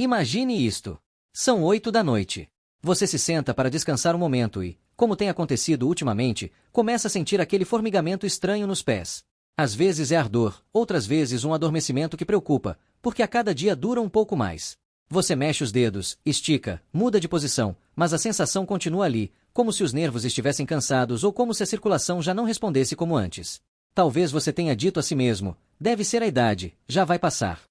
Imagine isto. São 8 da noite. Você se senta para descansar um momento e, como tem acontecido ultimamente, começa a sentir aquele formigamento estranho nos pés. Às vezes é ardor, outras vezes um adormecimento que preocupa, porque a cada dia dura um pouco mais. Você mexe os dedos, estica, muda de posição, mas a sensação continua ali, como se os nervos estivessem cansados ou como se a circulação já não respondesse como antes. Talvez você tenha dito a si mesmo, deve ser a idade, já vai passar.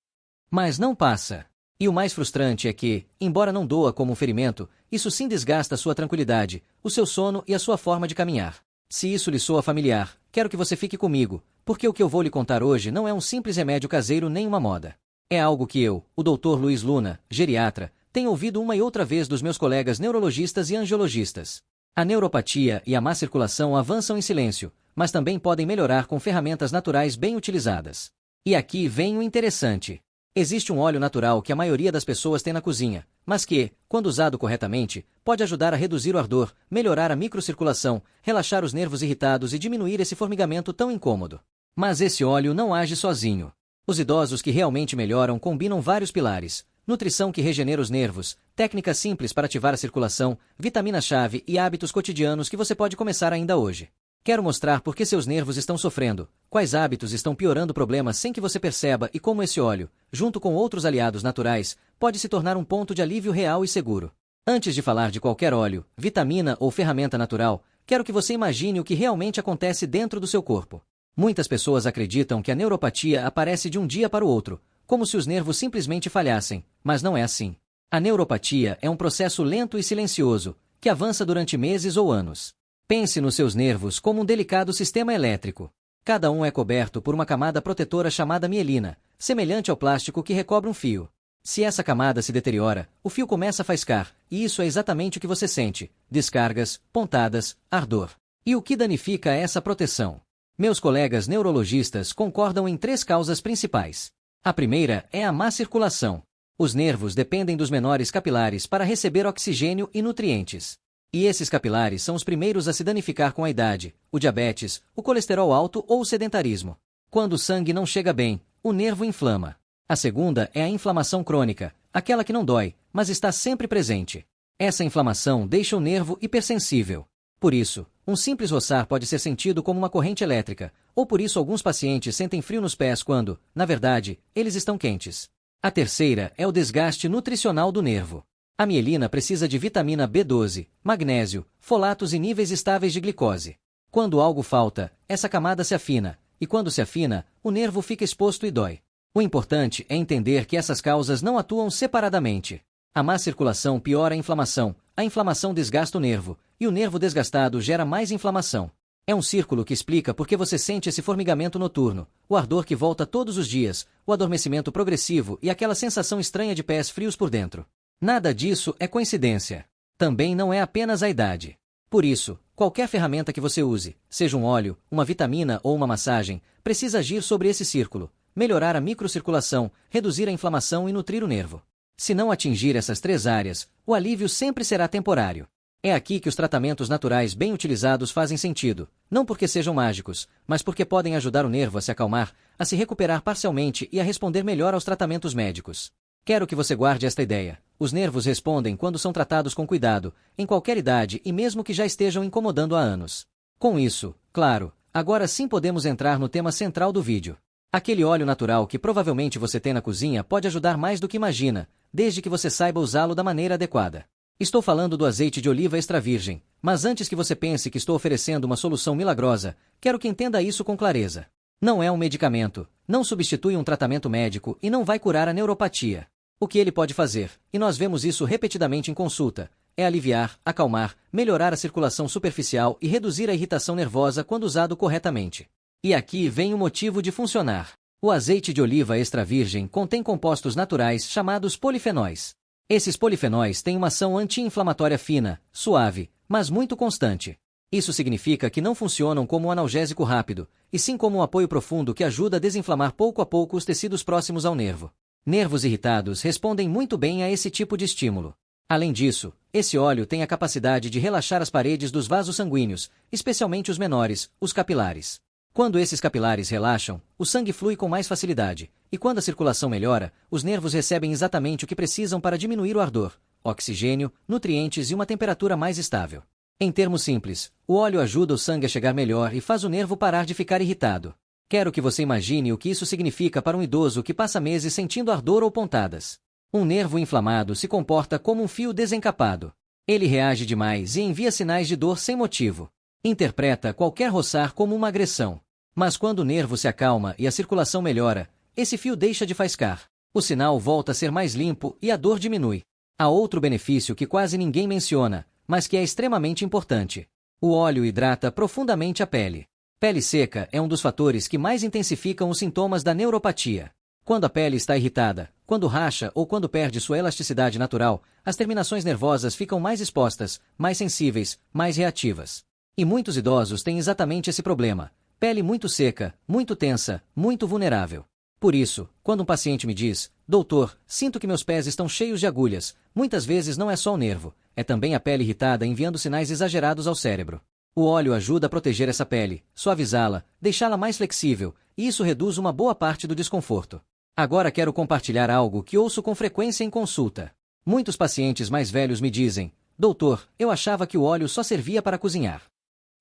Mas não passa. E o mais frustrante é que, embora não doa como um ferimento, isso sim desgasta a sua tranquilidade, o seu sono e a sua forma de caminhar. Se isso lhe soa familiar, quero que você fique comigo, porque o que eu vou lhe contar hoje não é um simples remédio caseiro nem uma moda. É algo que eu, o Dr. Luiz Luna, geriatra, tenho ouvido uma e outra vez dos meus colegas neurologistas e angiologistas. A neuropatia e a má circulação avançam em silêncio, mas também podem melhorar com ferramentas naturais bem utilizadas. E aqui vem o interessante. Existe um óleo natural que a maioria das pessoas tem na cozinha, mas que, quando usado corretamente, pode ajudar a reduzir o ardor, melhorar a microcirculação, relaxar os nervos irritados e diminuir esse formigamento tão incômodo. Mas esse óleo não age sozinho. Os idosos que realmente melhoram combinam vários pilares: nutrição que regenera os nervos, técnicas simples para ativar a circulação, vitamina-chave e hábitos cotidianos que você pode começar ainda hoje. Quero mostrar por que seus nervos estão sofrendo, quais hábitos estão piorando problemas sem que você perceba e como esse óleo, junto com outros aliados naturais, pode se tornar um ponto de alívio real e seguro. Antes de falar de qualquer óleo, vitamina ou ferramenta natural, quero que você imagine o que realmente acontece dentro do seu corpo. Muitas pessoas acreditam que a neuropatia aparece de um dia para o outro, como se os nervos simplesmente falhassem, mas não é assim. A neuropatia é um processo lento e silencioso, que avança durante meses ou anos. Pense nos seus nervos como um delicado sistema elétrico. Cada um é coberto por uma camada protetora chamada mielina, semelhante ao plástico que recobre um fio. Se essa camada se deteriora, o fio começa a faiscar, e isso é exatamente o que você sente: descargas, pontadas, ardor. E o que danifica essa proteção? Meus colegas neurologistas concordam em 3 causas principais. A primeira é a má circulação. Os nervos dependem dos menores capilares para receber oxigênio e nutrientes. E esses capilares são os primeiros a se danificar com a idade, o diabetes, o colesterol alto ou o sedentarismo. Quando o sangue não chega bem, o nervo inflama. A segunda é a inflamação crônica, aquela que não dói, mas está sempre presente. Essa inflamação deixa o nervo hipersensível. Por isso, um simples roçar pode ser sentido como uma corrente elétrica, ou por isso alguns pacientes sentem frio nos pés quando, na verdade, eles estão quentes. A terceira é o desgaste nutricional do nervo. A mielina precisa de vitamina B12, magnésio, folatos e níveis estáveis de glicose. Quando algo falta, essa camada se afina, e quando se afina, o nervo fica exposto e dói. O importante é entender que essas causas não atuam separadamente. A má circulação piora a inflamação desgasta o nervo desgastado gera mais inflamação. É um círculo que explica por que você sente esse formigamento noturno, o ardor que volta todos os dias, o adormecimento progressivo e aquela sensação estranha de pés frios por dentro. Nada disso é coincidência. Também não é apenas a idade. Por isso, qualquer ferramenta que você use, seja um óleo, uma vitamina ou uma massagem, precisa agir sobre esse círculo, melhorar a microcirculação, reduzir a inflamação e nutrir o nervo. Se não atingir essas 3 áreas, o alívio sempre será temporário. É aqui que os tratamentos naturais bem utilizados fazem sentido, não porque sejam mágicos, mas porque podem ajudar o nervo a se acalmar, a se recuperar parcialmente e a responder melhor aos tratamentos médicos. Quero que você guarde esta ideia. Os nervos respondem quando são tratados com cuidado, em qualquer idade e mesmo que já estejam incomodando há anos. Com isso, claro, agora sim podemos entrar no tema central do vídeo. Aquele óleo natural que provavelmente você tem na cozinha pode ajudar mais do que imagina, desde que você saiba usá-lo da maneira adequada. Estou falando do azeite de oliva extra virgem, mas antes que você pense que estou oferecendo uma solução milagrosa, quero que entenda isso com clareza. Não é um medicamento, não substitui um tratamento médico e não vai curar a neuropatia. O que ele pode fazer, e nós vemos isso repetidamente em consulta, é aliviar, acalmar, melhorar a circulação superficial e reduzir a irritação nervosa quando usado corretamente. E aqui vem o motivo de funcionar. O azeite de oliva extra virgem contém compostos naturais chamados polifenóis. Esses polifenóis têm uma ação anti-inflamatória fina, suave, mas muito constante. Isso significa que não funcionam como um analgésico rápido, e sim como um apoio profundo que ajuda a desinflamar pouco a pouco os tecidos próximos ao nervo. Nervos irritados respondem muito bem a esse tipo de estímulo. Além disso, esse óleo tem a capacidade de relaxar as paredes dos vasos sanguíneos, especialmente os menores, os capilares. Quando esses capilares relaxam, o sangue flui com mais facilidade, e quando a circulação melhora, os nervos recebem exatamente o que precisam para diminuir o ardor: oxigênio, nutrientes e uma temperatura mais estável. Em termos simples, o óleo ajuda o sangue a chegar melhor e faz o nervo parar de ficar irritado. Quero que você imagine o que isso significa para um idoso que passa meses sentindo ardor ou pontadas. Um nervo inflamado se comporta como um fio desencapado. Ele reage demais e envia sinais de dor sem motivo. Interpreta qualquer roçar como uma agressão. Mas quando o nervo se acalma e a circulação melhora, esse fio deixa de faiscar. O sinal volta a ser mais limpo e a dor diminui. Há outro benefício que quase ninguém menciona, mas que é extremamente importante. O óleo hidrata profundamente a pele. Pele seca é um dos fatores que mais intensificam os sintomas da neuropatia. Quando a pele está irritada, quando racha ou quando perde sua elasticidade natural, as terminações nervosas ficam mais expostas, mais sensíveis, mais reativas. E muitos idosos têm exatamente esse problema: pele muito seca, muito tensa, muito vulnerável. Por isso, quando um paciente me diz: "Doutor, sinto que meus pés estão cheios de agulhas", muitas vezes não é só o nervo, é também a pele irritada enviando sinais exagerados ao cérebro. O óleo ajuda a proteger essa pele, suavizá-la, deixá-la mais flexível, e isso reduz uma boa parte do desconforto. Agora quero compartilhar algo que ouço com frequência em consulta. Muitos pacientes mais velhos me dizem: "Doutor, eu achava que o óleo só servia para cozinhar."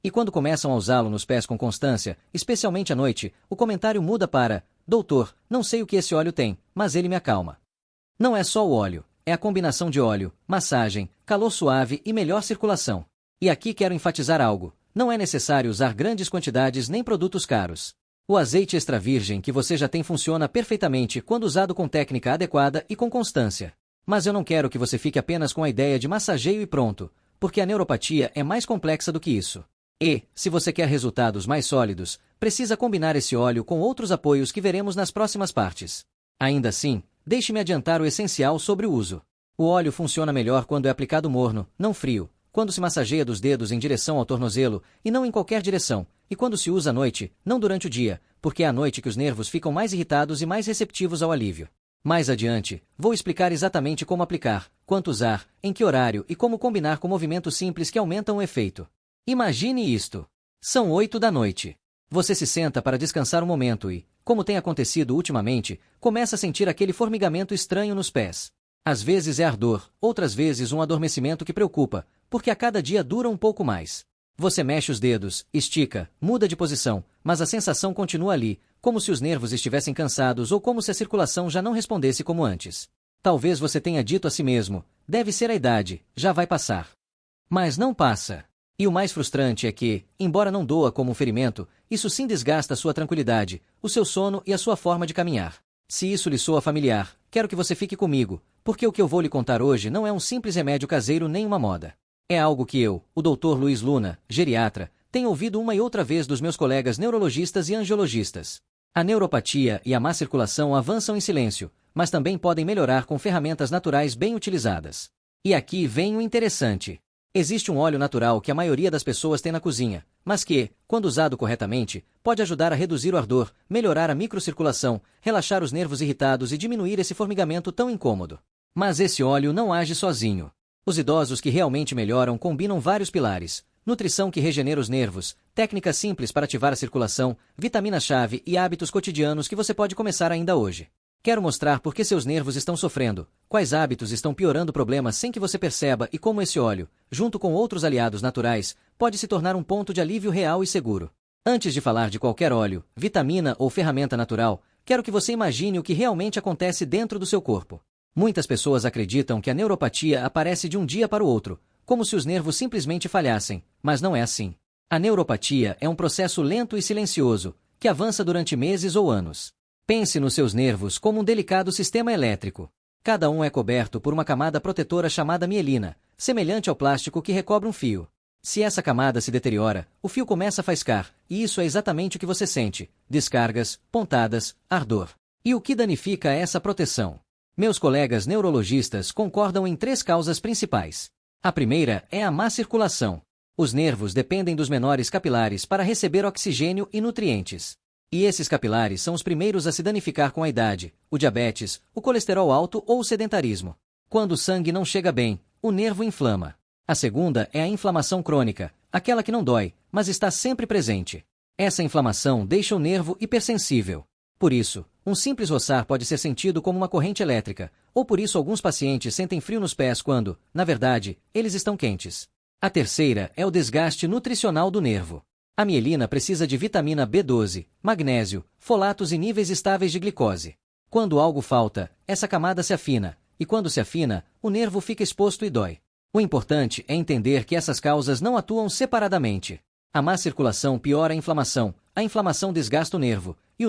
E quando começam a usá-lo nos pés com constância, especialmente à noite, o comentário muda para: "Doutor, não sei o que esse óleo tem, mas ele me acalma." Não é só o óleo, é a combinação de óleo, massagem, calor suave e melhor circulação. E aqui quero enfatizar algo: não é necessário usar grandes quantidades nem produtos caros. O azeite extra virgem que você já tem funciona perfeitamente quando usado com técnica adequada e com constância. Mas eu não quero que você fique apenas com a ideia de massageio e pronto, porque a neuropatia é mais complexa do que isso. E, se você quer resultados mais sólidos, precisa combinar esse óleo com outros apoios que veremos nas próximas partes. Ainda assim, deixe-me adiantar o essencial sobre o uso. O óleo funciona melhor quando é aplicado morno, não frio, quando se massageia dos dedos em direção ao tornozelo, e não em qualquer direção, e quando se usa à noite, não durante o dia, porque é à noite que os nervos ficam mais irritados e mais receptivos ao alívio. Mais adiante, vou explicar exatamente como aplicar, quanto usar, em que horário e como combinar com movimentos simples que aumentam o efeito. Imagine isto. São 8 da noite. Você se senta para descansar um momento e, como tem acontecido ultimamente, começa a sentir aquele formigamento estranho nos pés. Às vezes é ardor, outras vezes um adormecimento que preocupa, porque a cada dia dura um pouco mais. Você mexe os dedos, estica, muda de posição, mas a sensação continua ali, como se os nervos estivessem cansados ou como se a circulação já não respondesse como antes. Talvez você tenha dito a si mesmo: "Deve ser a idade, já vai passar." Mas não passa. E o mais frustrante é que, embora não doa como um ferimento, isso sim desgasta a sua tranquilidade, o seu sono e a sua forma de caminhar. Se isso lhe soa familiar, quero que você fique comigo, porque o que eu vou lhe contar hoje não é um simples remédio caseiro nem uma moda. É algo que eu, o Dr. Luiz Luna, geriatra, tenho ouvido uma e outra vez dos meus colegas neurologistas e angiologistas. A neuropatia e a má circulação avançam em silêncio, mas também podem melhorar com ferramentas naturais bem utilizadas. E aqui vem o interessante. Existe um óleo natural que a maioria das pessoas tem na cozinha, mas que, quando usado corretamente, pode ajudar a reduzir o ardor, melhorar a microcirculação, relaxar os nervos irritados e diminuir esse formigamento tão incômodo. Mas esse óleo não age sozinho. Os idosos que realmente melhoram combinam vários pilares: nutrição que regenera os nervos, técnicas simples para ativar a circulação, vitamina-chave e hábitos cotidianos que você pode começar ainda hoje. Quero mostrar por que seus nervos estão sofrendo, quais hábitos estão piorando problemas sem que você perceba e como esse óleo, junto com outros aliados naturais, pode se tornar um ponto de alívio real e seguro. Antes de falar de qualquer óleo, vitamina ou ferramenta natural, quero que você imagine o que realmente acontece dentro do seu corpo. Muitas pessoas acreditam que a neuropatia aparece de um dia para o outro, como se os nervos simplesmente falhassem, mas não é assim. A neuropatia é um processo lento e silencioso, que avança durante meses ou anos. Pense nos seus nervos como um delicado sistema elétrico. Cada um é coberto por uma camada protetora chamada mielina, semelhante ao plástico que recobre um fio. Se essa camada se deteriora, o fio começa a faiscar, e isso é exatamente o que você sente: descargas, pontadas, ardor. E o que danifica essa proteção? Meus colegas neurologistas concordam em 3 causas principais. A primeira é a má circulação. Os nervos dependem dos menores capilares para receber oxigênio e nutrientes. E esses capilares são os primeiros a se danificar com a idade, o diabetes, o colesterol alto ou o sedentarismo. Quando o sangue não chega bem, o nervo inflama. A segunda é a inflamação crônica, aquela que não dói, mas está sempre presente. Essa inflamação deixa o nervo hipersensível. Por isso, um simples roçar pode ser sentido como uma corrente elétrica, ou por isso alguns pacientes sentem frio nos pés quando, na verdade, eles estão quentes. A terceira é o desgaste nutricional do nervo. A mielina precisa de vitamina B12, magnésio, folatos e níveis estáveis de glicose. Quando algo falta, essa camada se afina, e quando se afina, o nervo fica exposto e dói. O importante é entender que essas causas não atuam separadamente. A má circulação piora a inflamação desgasta o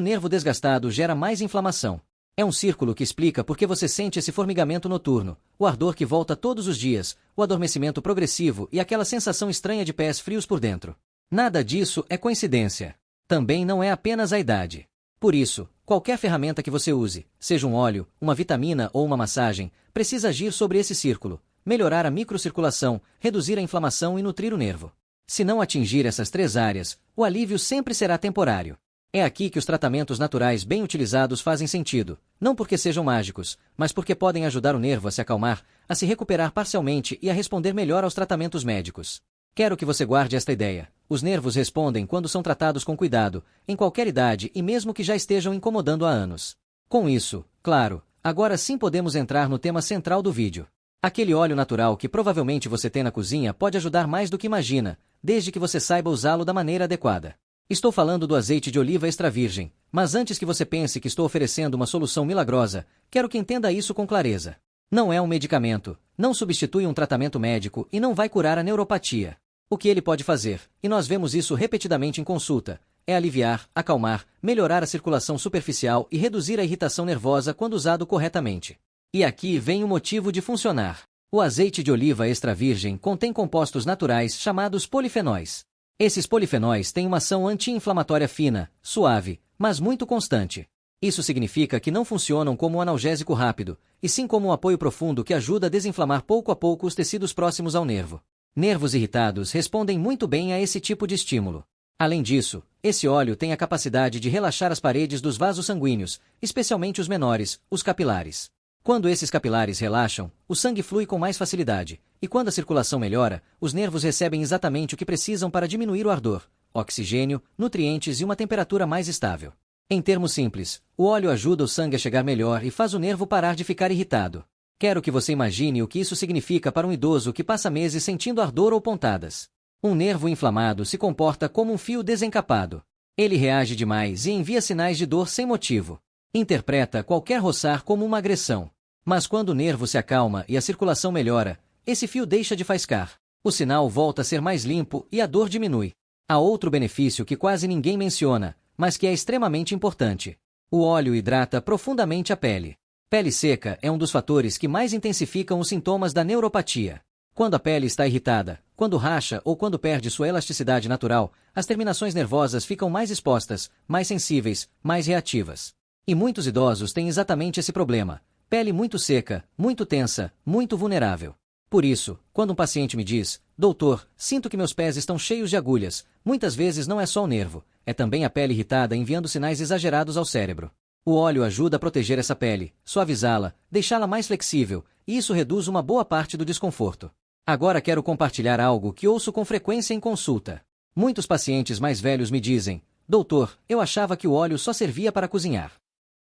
nervo desgastado gera mais inflamação. É um círculo que explica por que você sente esse formigamento noturno, o ardor que volta todos os dias, o adormecimento progressivo e aquela sensação estranha de pés frios por dentro. Nada disso é coincidência. Também não é apenas a idade. Por isso, qualquer ferramenta que você use, seja um óleo, uma vitamina ou uma massagem, precisa agir sobre esse círculo, melhorar a microcirculação, reduzir a inflamação e nutrir o nervo. Se não atingir essas três áreas, o alívio sempre será temporário. É aqui que os tratamentos naturais bem utilizados fazem sentido, não porque sejam mágicos, mas porque podem ajudar o nervo a se acalmar, a se recuperar parcialmente e a responder melhor aos tratamentos médicos. Quero que você guarde esta ideia. Os nervos respondem quando são tratados com cuidado, em qualquer idade e mesmo que já estejam incomodando há anos. Com isso, claro, agora sim podemos entrar no tema central do vídeo. Aquele óleo natural que provavelmente você tem na cozinha pode ajudar mais do que imagina, desde que você saiba usá-lo da maneira adequada. Estou falando do azeite de oliva extra virgem, mas antes que você pense que estou oferecendo uma solução milagrosa, quero que entenda isso com clareza. Não é um medicamento, não substitui um tratamento médico e não vai curar a neuropatia. O que ele pode fazer, e nós vemos isso repetidamente em consulta, é aliviar, acalmar, melhorar a circulação superficial e reduzir a irritação nervosa quando usado corretamente. E aqui vem o motivo de funcionar. O azeite de oliva extra virgem contém compostos naturais chamados polifenóis. Esses polifenóis têm uma ação anti-inflamatória fina, suave, mas muito constante. Isso significa que não funcionam como um analgésico rápido, e sim como um apoio profundo que ajuda a desinflamar pouco a pouco os tecidos próximos ao nervo. Nervos irritados respondem muito bem a esse tipo de estímulo. Além disso, esse óleo tem a capacidade de relaxar as paredes dos vasos sanguíneos, especialmente os menores, os capilares. Quando esses capilares relaxam, o sangue flui com mais facilidade, e quando a circulação melhora, os nervos recebem exatamente o que precisam para diminuir o ardor, oxigênio, nutrientes e uma temperatura mais estável. Em termos simples, o óleo ajuda o sangue a chegar melhor e faz o nervo parar de ficar irritado. Quero que você imagine o que isso significa para um idoso que passa meses sentindo ardor ou pontadas. Um nervo inflamado se comporta como um fio desencapado. Ele reage demais e envia sinais de dor sem motivo. Interpreta qualquer roçar como uma agressão. Mas quando o nervo se acalma e a circulação melhora, esse fio deixa de faiscar. O sinal volta a ser mais limpo e a dor diminui. Há outro benefício que quase ninguém menciona, mas que é extremamente importante. O óleo hidrata profundamente a pele. Pele seca é um dos fatores que mais intensificam os sintomas da neuropatia. Quando a pele está irritada, quando racha ou quando perde sua elasticidade natural, as terminações nervosas ficam mais expostas, mais sensíveis, mais reativas. E muitos idosos têm exatamente esse problema. Pele muito seca, muito tensa, muito vulnerável. Por isso, quando um paciente me diz, doutor, sinto que meus pés estão cheios de agulhas, muitas vezes não é só o nervo, é também a pele irritada enviando sinais exagerados ao cérebro. O óleo ajuda a proteger essa pele, suavizá-la, deixá-la mais flexível, e isso reduz uma boa parte do desconforto. Agora quero compartilhar algo que ouço com frequência em consulta. Muitos pacientes mais velhos me dizem, doutor, eu achava que o óleo só servia para cozinhar.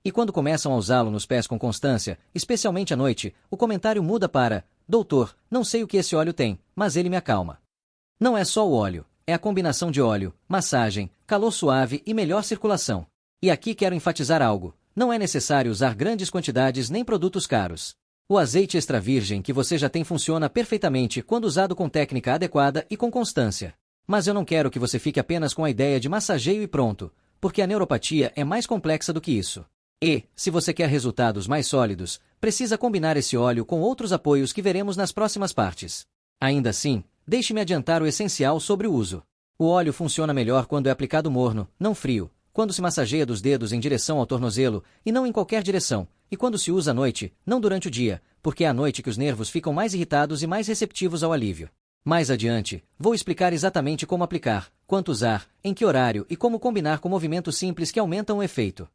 E quando começam a usá-lo nos pés com constância, especialmente à noite, o comentário muda para, doutor, não sei o que esse óleo tem, mas ele me acalma. Não é só o óleo, é a combinação de óleo, massagem, calor suave e melhor circulação. E aqui quero enfatizar algo, não é necessário usar grandes quantidades nem produtos caros. O azeite extra virgem que você já tem funciona perfeitamente quando usado com técnica adequada e com constância. Mas eu não quero que você fique apenas com a ideia de massageio e pronto, porque a neuropatia é mais complexa do que isso. E, se você quer resultados mais sólidos, precisa combinar esse óleo com outros apoios que veremos nas próximas partes. Ainda assim, deixe-me adiantar o essencial sobre o uso. O óleo funciona melhor quando é aplicado morno, não frio, quando se massageia dos dedos em direção ao tornozelo, e não em qualquer direção, e quando se usa à noite, não durante o dia, porque é à noite que os nervos ficam mais irritados e mais receptivos ao alívio. Mais adiante, vou explicar exatamente como aplicar, quanto usar, em que horário e como combinar com movimentos simples que aumentam o efeito.